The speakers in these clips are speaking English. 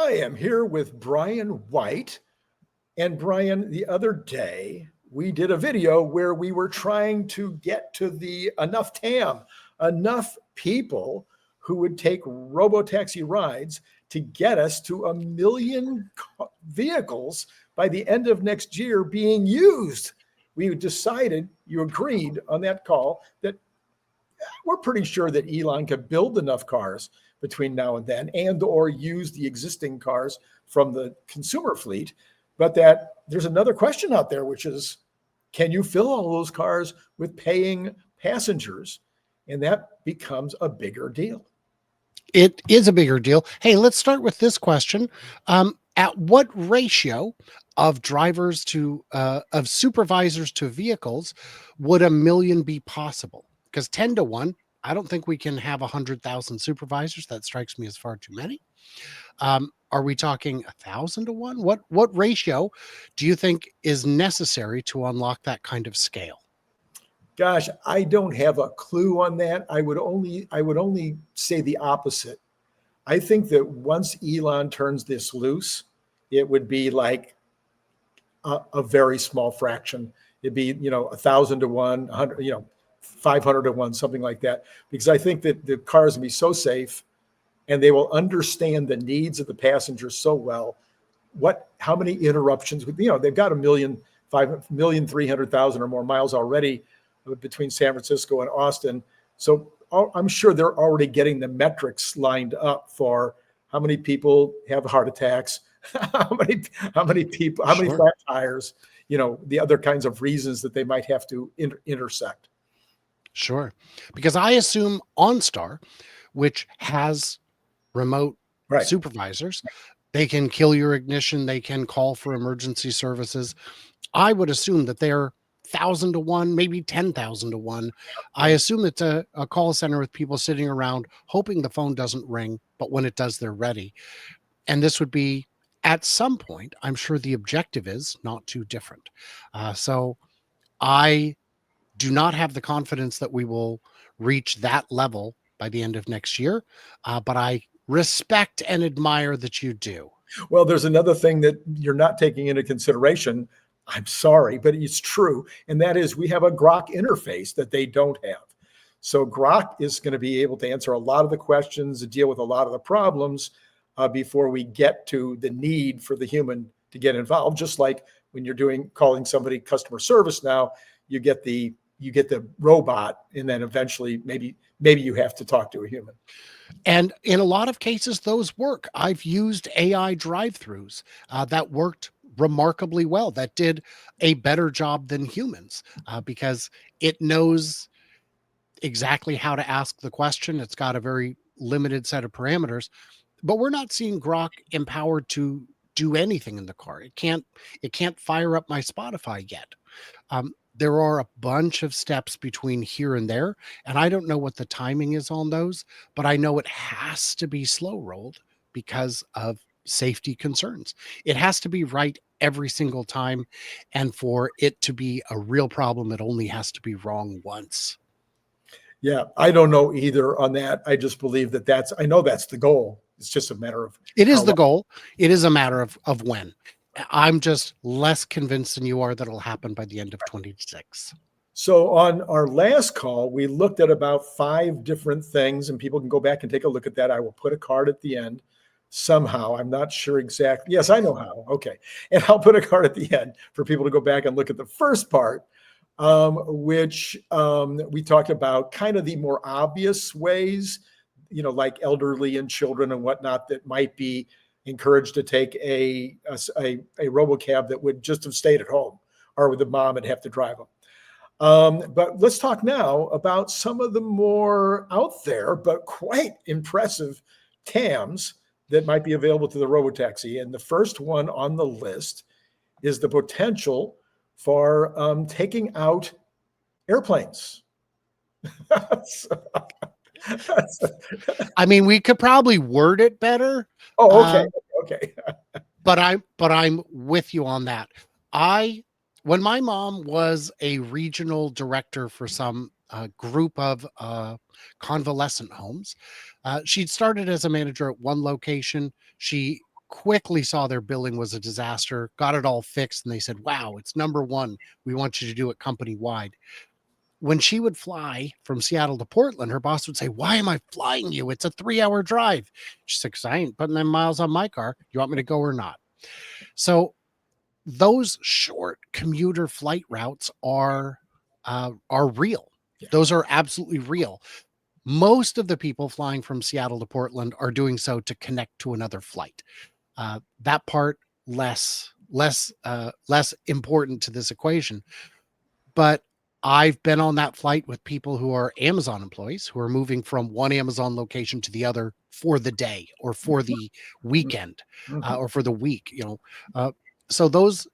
I am here with Brian White. And Brian, the other day, we did a video where we were trying to get to the enough TAM, enough people who would take robotaxi rides to get us to 1 million vehicles by the end of next year being used. We decided, you agreed on that call, that we're pretty sure that Elon could build enough cars between now and then and or use the existing cars from the consumer fleet. But that there's another question out there, which is, can you fill all those cars with paying passengers? And that becomes a bigger deal. It is a bigger deal. Hey, let's start with this question. At what ratio of drivers to of supervisors to vehicles would 1 million be possible? Because 10 to 1, I don't think we can have 100,000 supervisors. That strikes me as far too many. Are we talking 1,000 to 1? What ratio do you think is necessary to unlock that kind of scale? Gosh, I don't have a clue on that. I would only say the opposite. I think that once Elon turns this loose, it would be like a very small fraction. It'd be 1,000 to 1, 100, 500 to 1, something like that. Because I think that the cars will be so safe, and they will understand the needs of the passengers so well. How many interruptions? They've got 1,300,000 or more miles already between San Francisco and Austin. So I'm sure they're already getting the metrics lined up for how many people have heart attacks, how many flat tires, the other kinds of reasons that they might have to intersect. Sure. Because I assume OnStar, which has remote supervisors, they can kill your ignition, they can call for emergency services. I would assume that they're 1,000 to 1, maybe 10,000 to 1. I assume it's a call center with people sitting around hoping the phone doesn't ring, but when it does, they're ready. And this would be, at some point, I'm sure the objective is not too different. So I do not have the confidence that we will reach that level by the end of next year, but I respect and admire that you do. Well, there's another thing that you're not taking into consideration. I'm sorry, but it's true. And that is we have a Grok interface that they don't have. So Grok is going to be able to answer a lot of the questions and deal with a lot of the problems before we get to the need for the human to get involved. Just like when you're calling somebody customer service now, you get the robot, and then eventually maybe you have to talk to a human. And in a lot of cases, those work. I've used AI drive-thrus that worked remarkably well, that did a better job than humans because it knows exactly how to ask the question. It's got a very limited set of parameters, but we're not seeing Grok empowered to do anything in the car. It can't fire up my Spotify yet. There are a bunch of steps between here and there, and I don't know what the timing is on those, but I know it has to be slow rolled because of safety concerns. It has to be right every single time, and for it to be a real problem, it only has to be wrong once. Yeah, I don't know either on that. I just believe I know that's the goal. It's just a matter of it is the goal. It is a matter of when. I'm just less convinced than you are that it'll happen by the end of 2026. So on our last call, we looked at about 5 different things, and people can go back and take a look at that. I will put a card at the end somehow. I'm not sure exactly. Yes, I know how. Okay. And I'll put a card at the end for people to go back and look at the first part, which we talked about kind of the more obvious ways, like elderly and children and whatnot that might be encouraged to take a robocab that would just have stayed at home, or with the mom and have to drive them. But let's talk now about some of the more out there but quite impressive TAMs that might be available to the Robotaxi. And the first one on the list is the potential for taking out airplanes. I mean, we could probably word it better. Oh, okay. Okay. But I'm with you on that. When my mom was a regional director for some group of convalescent homes, she'd started as a manager at one location. She quickly saw their billing was a disaster, got it all fixed, and they said, wow, it's number one. We want you to do it company wide. When she would fly from Seattle to Portland, her boss would say, why am I flying you? It's a 3-hour drive. She said, because I ain't putting them miles on my car. You want me to go or not? So those short commuter flight routes are real. Yeah. Those are absolutely real. Most of the people flying from Seattle to Portland are doing so to connect to another flight. That part less important to this equation. But I've been on that flight with people who are Amazon employees who are moving from one Amazon location to the other for the day or for the weekend or for the week. So those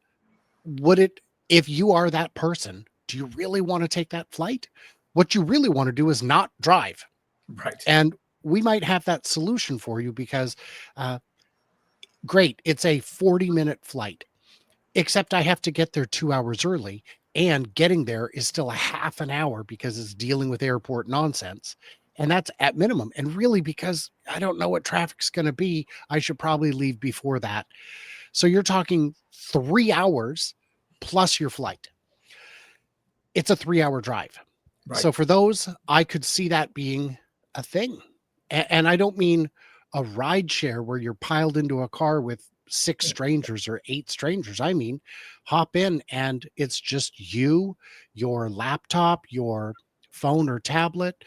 if you are that person, do you really want to take that flight? What you really want to do is not drive. Right. And we might have that solution for you because, great, it's a 40-minute flight, except I have to get there 2 hours early. And getting there is still a half an hour because it's dealing with airport nonsense. And that's at minimum. And really, because I don't know what traffic's going to be, I should probably leave before that. So you're talking 3 hours plus your flight. It's a 3-hour drive. Right. So for those, I could see that being a thing. And I don't mean a ride share where you're piled into a car with 6 strangers or 8 strangers. I mean, hop in and it's just you, your laptop, your phone or tablet,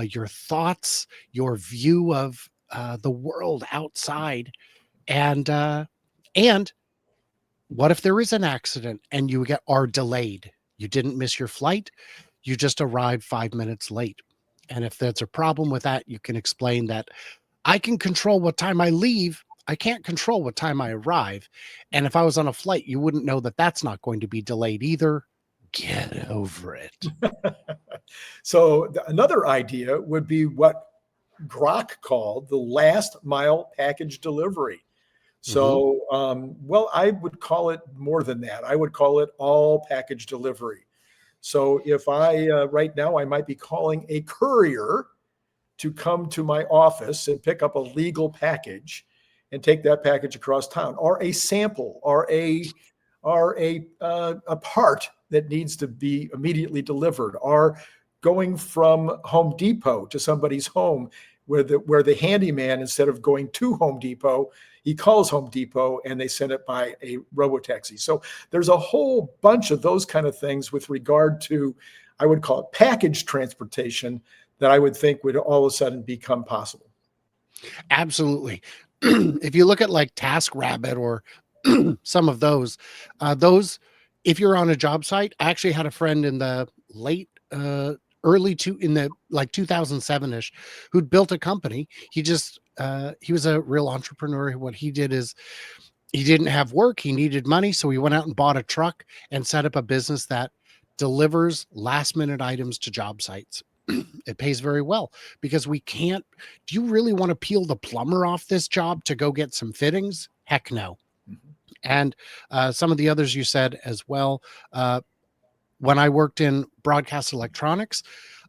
your thoughts, your view of the world outside. And what if there is an accident and you are delayed? You didn't miss your flight. You just arrived 5 minutes late. And if there's a problem with that, you can explain that I can control what time I leave. I can't control what time I arrive. And if I was on a flight, you wouldn't know that that's not going to be delayed either. Get over it. So another idea would be what Grok called the last mile package delivery. So, well, I would call it more than that. I would call it all package delivery. So if right now, I might be calling a courier to come to my office and pick up a legal package and take that package across town, or a sample, or a part that needs to be immediately delivered, or going from Home Depot to somebody's home where the handyman, instead of going to Home Depot, he calls Home Depot and they send it by a Robotaxi. So there's a whole bunch of those kind of things with regard to, I would call it package transportation, that I would think would all of a sudden become possible. Absolutely. If you look at like TaskRabbit or some of those, if you're on a job site, I actually had a friend in the late, in the like 2007-ish who'd built a company. He was a real entrepreneur. What he did is he didn't have work. He needed money. So he went out and bought a truck and set up a business that delivers last minute items to job sites. It pays very well because do you really want to peel the plumber off this job to go get some fittings? Heck no. And some of the others you said as well. When I worked in broadcast electronics,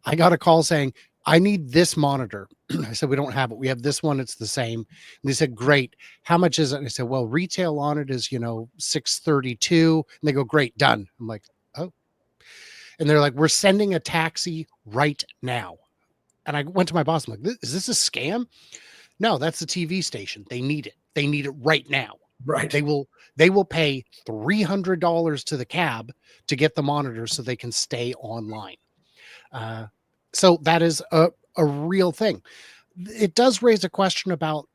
I got a call saying, I need this monitor. I said, we don't have it. We have this one. It's the same. And they said, great. How much is it? And I said, well, retail on it is, $632. And they go, great, done. I'm like, oh. And they're like, we're sending a taxi right now. And I went to my boss. I'm like, is this a scam? No, that's the TV station. They need it. They need it right now. Right. They will pay $300 to the cab to get the monitor so they can stay online. So that is a real thing. It does raise a question about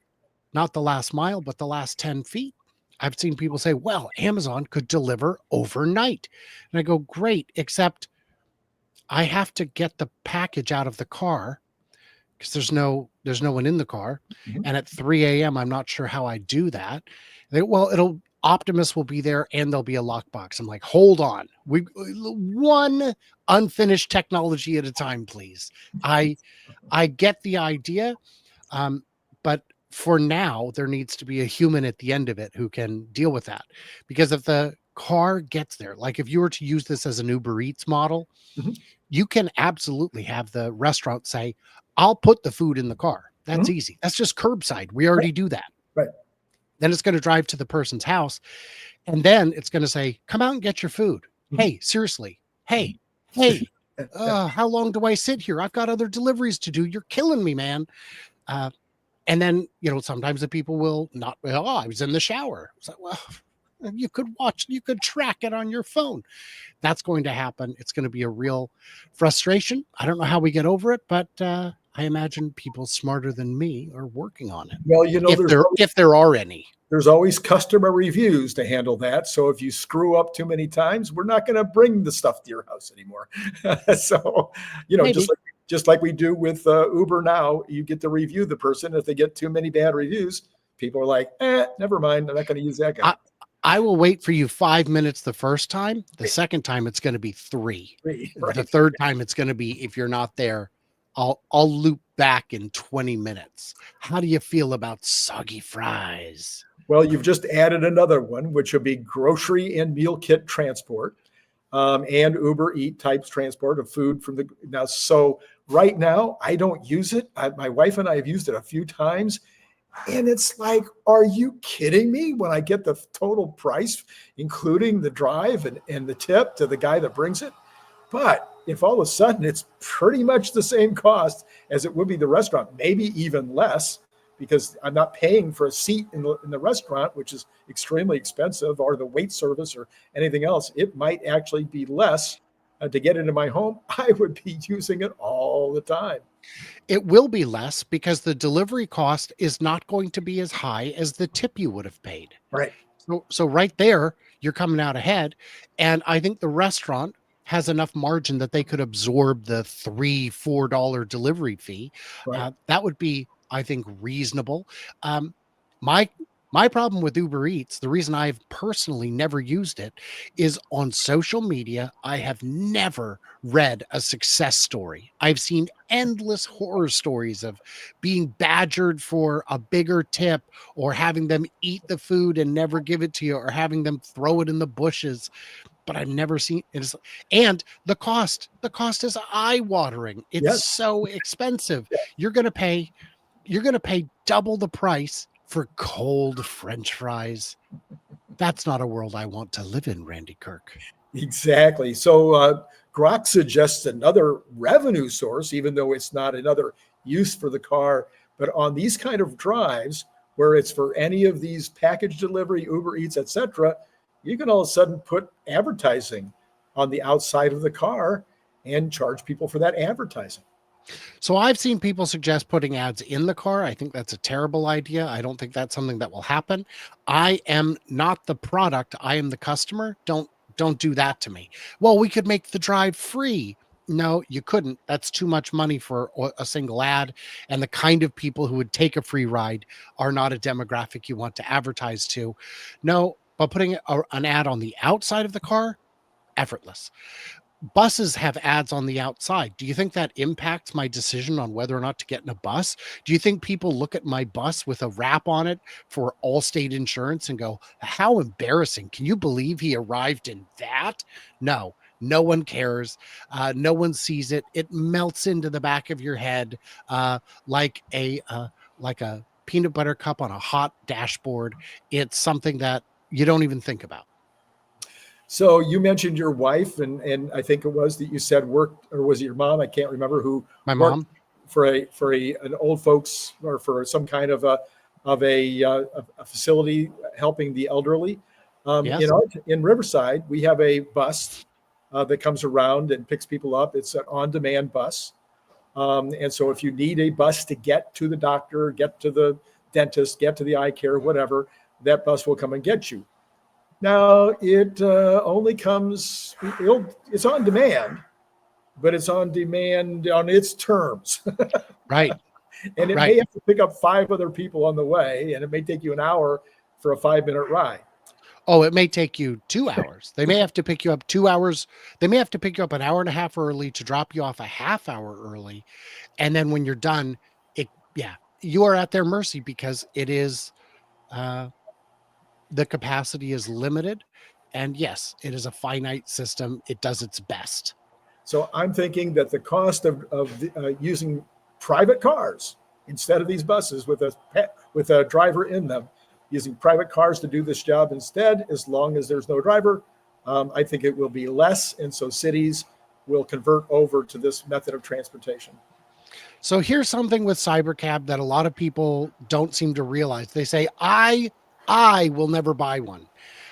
not the last mile, but the last 10 feet. I've seen people say, well, Amazon could deliver overnight. And I go, great, except I have to get the package out of the car because there's no one in the car. And at 3 a.m., I'm not sure how I do that. Optimus will be there and there'll be a lockbox. I'm like, hold on. One unfinished technology at a time, please. I get the idea. But for now, there needs to be a human at the end of it who can deal with that. Because if the car gets there, like if you were to use this as an Uber Eats model, you can absolutely have the restaurant say, I'll put the food in the car. That's easy. That's just curbside. We already do that. Right. Then it's going to drive to the person's house. And then it's going to say, come out and get your food. Hey, seriously. Hey, how long do I sit here? I've got other deliveries to do. You're killing me, man. And then, sometimes the people will not, I was in the shower. It's like, well, you could track it on your phone. That's going to happen. It's going to be a real frustration. I don't know how we get over it, but I imagine people smarter than me are working on it. Well, if there are any. There's always customer reviews to handle that. So if you screw up too many times, we're not going to bring the stuff to your house anymore. So, just like we do with Uber now, you get to review the person. If they get too many bad reviews, people are like, never mind. I'm not going to use that guy. I will wait for you 5 minutes the first time. The second time, it's going to be 3. Right. The third time, it's going to be, if you're not there, I'll loop back in 20 minutes. How do you feel about soggy fries? Well, you've just added another one, which will be grocery and meal kit transport, and Uber Eat types transport of food from now. So right now, I don't use it. My wife and I have used it a few times. And it's like, are you kidding me? When I get the total price, including the drive and the tip to the guy that brings it. But if all of a sudden it's pretty much the same cost as it would be the restaurant, maybe even less, because I'm not paying for a seat in the restaurant, which is extremely expensive, or the wait service or anything else, it might actually be less to get into my home. I would be using it all the time. It will be less because the delivery cost is not going to be as high as the tip you would have paid. Right. So right there, you're coming out ahead. And I think the restaurant has enough margin that they could absorb the $3-4 delivery fee. Right. That would be, I think, reasonable. My problem with Uber Eats, the reason I've personally never used it, is on social media, I have never read a success story. I've seen endless horror stories of being badgered for a bigger tip, or having them eat the food and never give it to you, or having them throw it in the bushes. But I've never seen it. And the cost is eye-watering. It's so expensive. Yeah. You're going to pay double the price for cold French fries. That's not a world I want to live in, Randy Kirk. Exactly. So Grok suggests another revenue source, even though it's not another use for the car. But on these kind of drives, where it's for any of these package delivery, Uber Eats, etc., you can all of a sudden put advertising on the outside of the car and charge people for that advertising. So I've seen people suggest putting ads in the car. I think that's a terrible idea. I don't think that's something that will happen. I am not the product. I am the customer. Don't do that to me. Well, we could make the drive free. No, you couldn't. That's too much money for a single ad. And the kind of people who would take a free ride are not a demographic you want to advertise to. No, but putting an ad on the outside of the car, effortless. Buses have ads on the outside. Do you think that impacts my decision on whether or not to get in a bus? Do you think people look at my bus with a wrap on it for Allstate insurance and go, how embarrassing. Can you believe he arrived in that? No one cares. No one sees it. It melts into the back of your head like a peanut butter cup on a hot dashboard. It's something that you don't even think about. So you mentioned your wife, and I think it was that you said worked, or was it your mom? I can't remember who. My mom, for an old folks, or for some kind of a facility helping the elderly. Yes. In Riverside, we have a bus that comes around and picks people up. It's an on-demand bus, and so if you need a bus to get to the doctor, get to the dentist, get to the eye care, whatever, that bus will come and get you. Now, it only comes, it's on demand, but it's on demand on its terms. Right. And it may have to pick up 5 other people on the way, and it may take you an hour for a 5-minute ride. Oh, it may take you 2 hours. They may have to pick you up 2 hours. They may have to pick you up an hour and a half early to drop you off a half hour early. And then when you're done, you are at their mercy, because it is, the capacity is limited. And yes, it is a finite system. It does its best. So I'm thinking that the cost of using private cars instead of these buses with a driver in them using private cars to do this job instead, as long as there's no driver, I think it will be less. And so cities will convert over to this method of transportation. So here's something with Cybercab that a lot of people don't seem to realize. They say, I will never buy one.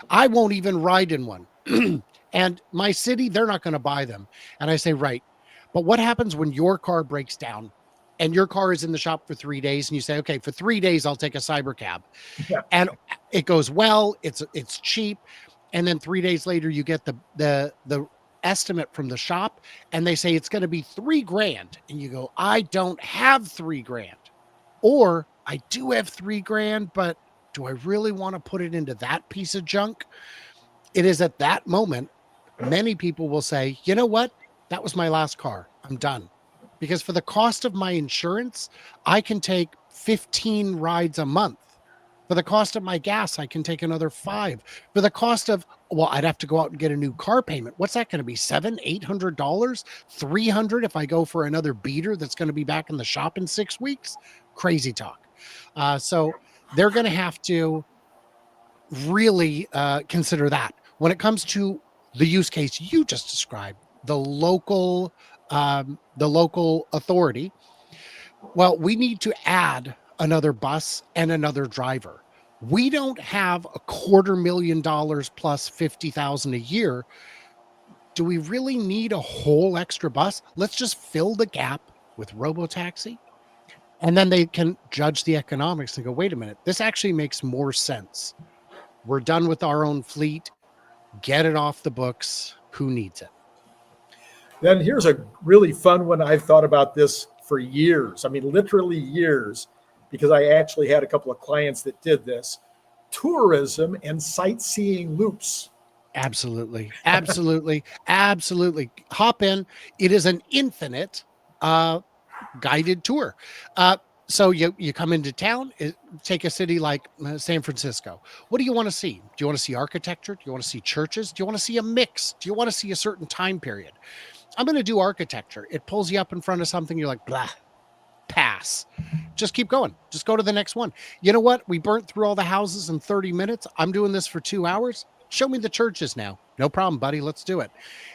I won't even ride in one. And my city, they're not going to buy them. And I say, right. But what happens when your car breaks down and your car is in the shop for 3 days and you say, okay, for 3 days, I'll take a Cybercab. Yeah. And it goes well, it's cheap. And then 3 days later, you get the estimate from the shop and they say it's going to be $3,000. And you go, I don't have $3,000. Or I do have $3,000, but do I really want to put it into that piece of junk? It is at that moment, many people will say, you know what? That was my last car. I'm done. Because for the cost of my insurance, I can take 15 rides a month. For the cost of my gas, I can take another 5. For the cost of, well, I'd have to go out and get a new car payment. What's that going to be? $700, $800, $300 if I go for another beater that's going to be back in the shop in 6 weeks? Crazy talk. So they're going to have to really consider that. When it comes to the use case you just described, the local authority, well, we need to add another bus and another driver. We don't have $250,000 plus 50,000 a year. Do we really need a whole extra bus? Let's just fill the gap with Robotaxi. And then they can judge the economics and go, wait a minute, this actually makes more sense. We're done with our own fleet. Get it off the books. Who needs it? Then here's a really fun one. I've thought about this for years. I mean, literally years, because I actually had a couple of clients that did this. Tourism and sightseeing loops. Absolutely. Absolutely. Absolutely. Hop in. It is an infinite guided tour. So you come into town, take a city like San Francisco. What do you want to see? Do you want to see architecture? Do you want to see churches? Do you want to see a mix? Do you want to see a certain time period? I'm going to do architecture. It pulls you up in front of something. You're like, blah, pass. Just keep going. Just go to the next one. You know what? We burnt through all the houses in 30 minutes. I'm doing this for 2 hours. Show me the churches now. No problem, buddy. Let's do it.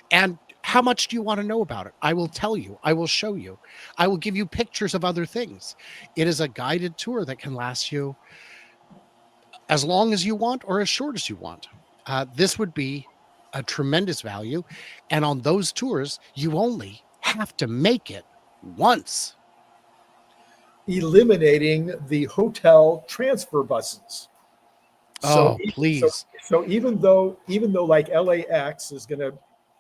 And how much do you want to know about it? I will tell you. I will show you. I will give you pictures of other things. It is a guided tour that can last you as long as you want or as short as you want. This would be a tremendous value. And on those tours, you only have to make it once. Eliminating the hotel transfer buses. So, please. So even though like LAX is going to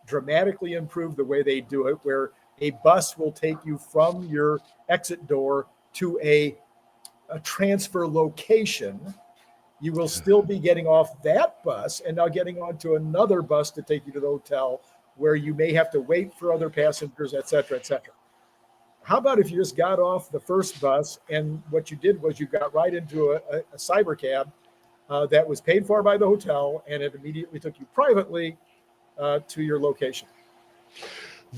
dramatically improve the way they do it, where a bus will take you from your exit door to a transfer location, you will still be getting off that bus and now getting onto another bus to take you to the hotel, where you may have to wait for other passengers, et cetera, et cetera. How about if you just got off the first bus and what you did was you got right into a Cybercab that was paid for by the hotel, and it immediately took you privately to your location?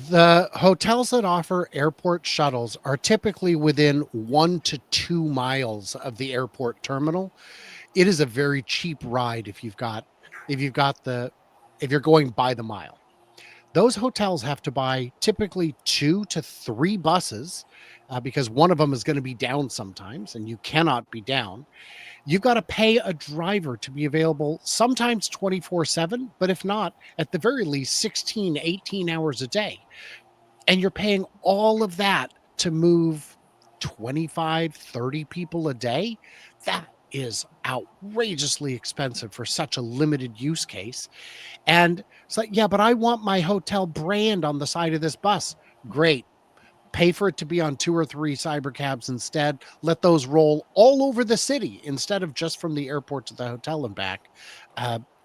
The hotels that offer airport shuttles are typically within 1 to 2 miles of the airport terminal. It is a very cheap ride if you're going by the mile. Those hotels have to buy typically 2 to 3 buses because one of them is going to be down sometimes, and you cannot be down. You've got to pay a driver to be available sometimes 24/7, but if not, at the very least 16, 18 hours a day. And you're paying all of that to move 25, 30 people a day. That is outrageously expensive for such a limited use case. And it's like, yeah, but I want my hotel brand on the side of this bus. Great. Pay for it to be on 2 or 3 Cybercabs instead. Let those roll all over the city instead of just from the airport to the hotel and back.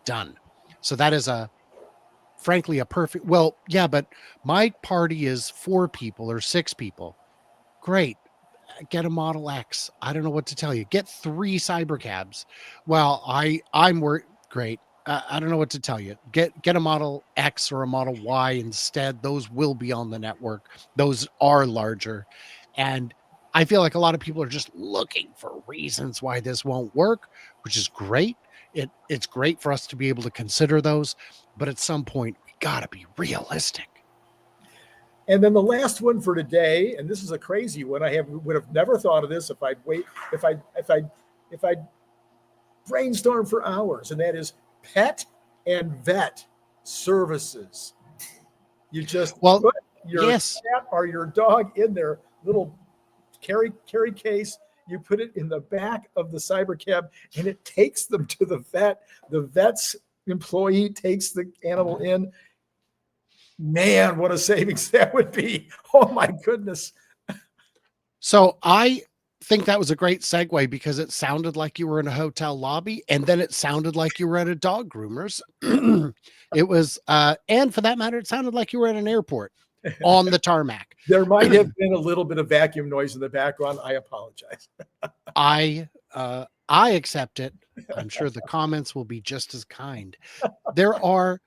Done. So that is frankly a perfect, well, yeah, but my party is 4 people or 6 people. Great. Get a Model X. I don't know what to tell you. Get 3 Cybercabs. Well, I'm worried. Great. I don't know what to tell you. Get a Model X or a Model Y instead. Those will be on the network. Those are larger. And I feel like a lot of people are just looking for reasons why this won't work, which is great. It's great for us to be able to consider those, but at some point we got to be realistic. And then the last one for today, and this is a crazy one. Would have never thought of this if I brainstorm for hours, and that is pet and vet services. You just put your cat or your dog in their little carry case. You put it in the back of the Cybercab, and it takes them to the vet. The vet's employee takes the animal in. Man, what a savings that would be. Oh my goodness. So I think that was a great segue because it sounded like you were in a hotel lobby, and then it sounded like you were at a dog groomer's. It was, and for that matter, it sounded like you were at an airport on the tarmac. There might have been a little bit of vacuum noise in the background. I apologize. I accept it. I'm sure the comments will be just as kind. There are,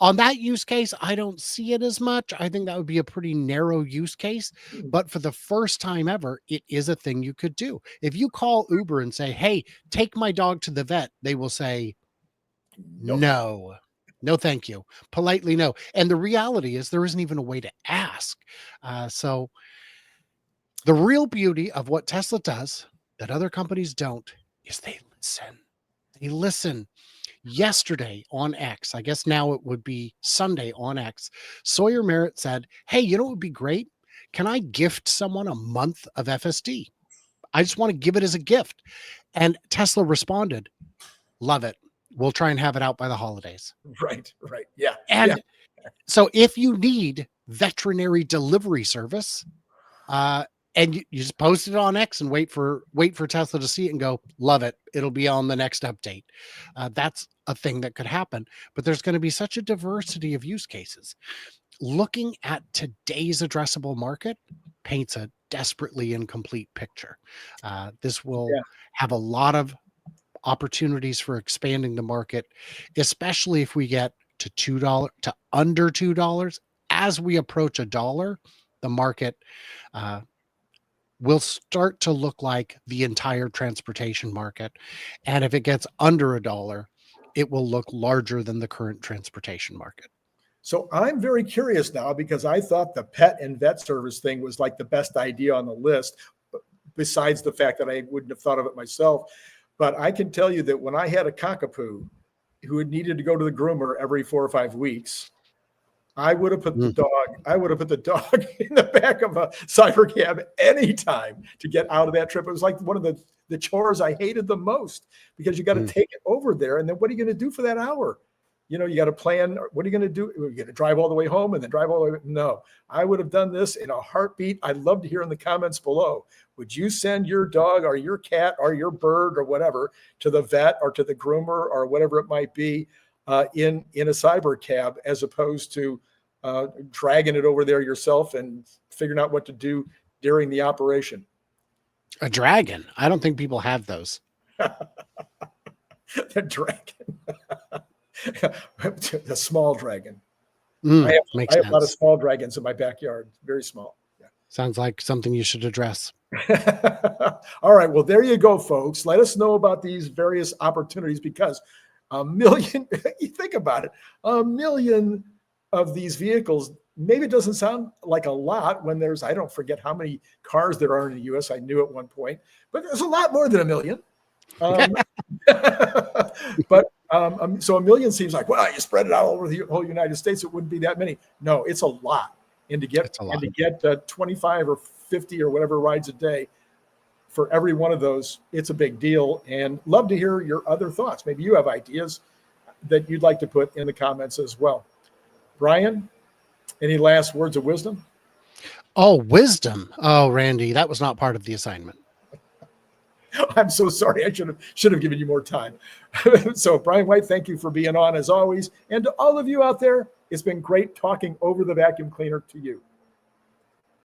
on that use case, I don't see it as much. I think that would be a pretty narrow use case. But for the first time ever, it is a thing you could do. If you call Uber and say, hey, take my dog to the vet, they will say, no, thank you. Politely, no. And the reality is there isn't even a way to ask. So the real beauty of what Tesla does that other companies don't is they listen. They listen. Yesterday on X, I guess now it would be Sunday on X, Sawyer Merritt said, hey, you know what would be great? Can I gift someone a month of FSD? I just want to give it as a gift. And Tesla responded, love it. We'll try and have it out by the holidays. Right. Yeah. And so if you need veterinary delivery service, and you just post it on X and wait for Tesla to see it and go, love it. It'll be on the next update. That's a thing that could happen, but there's going to be such a diversity of use cases. Looking at today's addressable market paints a desperately incomplete picture. This will have a lot of opportunities for expanding the market, especially if we get to $2 to under $2. As we approach $1, the market, will start to look like the entire transportation market. And if it gets under $1, it will look larger than the current transportation market. So I'm very curious now because I thought the pet and vet service thing was like the best idea on the list, besides the fact that I wouldn't have thought of it myself. But I can tell you that when I had a cockapoo who had needed to go to the groomer every 4 or 5 weeks, I would have put the dog in the back of a Cybercab anytime to get out of that trip. It was like one of the chores I hated the most because you got to take it over there. And then what are you going to do for that hour? You know, you got to plan. What are you going to do? You're going to drive all the way home and then drive all the way. No, I would have done this in a heartbeat. I'd love to hear in the comments below. Would you send your dog or your cat or your bird or whatever to the vet or to the groomer or whatever it might be in a Cybercab, as opposed to dragging it over there yourself and figuring out what to do during the operation? A dragon? I don't think people have those. The dragon. The small dragon. I have a lot of small dragons in my backyard. Very small. Yeah. Sounds like something you should address. All right. Well, there you go, folks. Let us know about these various opportunities, because you think about it, 1 million of these vehicles, maybe it doesn't sound like a lot when there's, I don't forget how many cars there are in the US. I knew at one point, but there's a lot more than 1 million. But so 1 million seems like, well, you spread it out over the whole United States, it wouldn't be that many. No, it's a lot. And to get 25 or 50 or whatever rides a day for every one of those, it's a big deal. And love to hear your other thoughts. Maybe you have ideas that you'd like to put in the comments as well. Brian, any last words of wisdom? Oh, wisdom. Oh, Randy, that was not part of the assignment. I'm so sorry. I should have given you more time. So Brian White, thank you for being on as always. And to all of you out there, it's been great talking over the vacuum cleaner to you.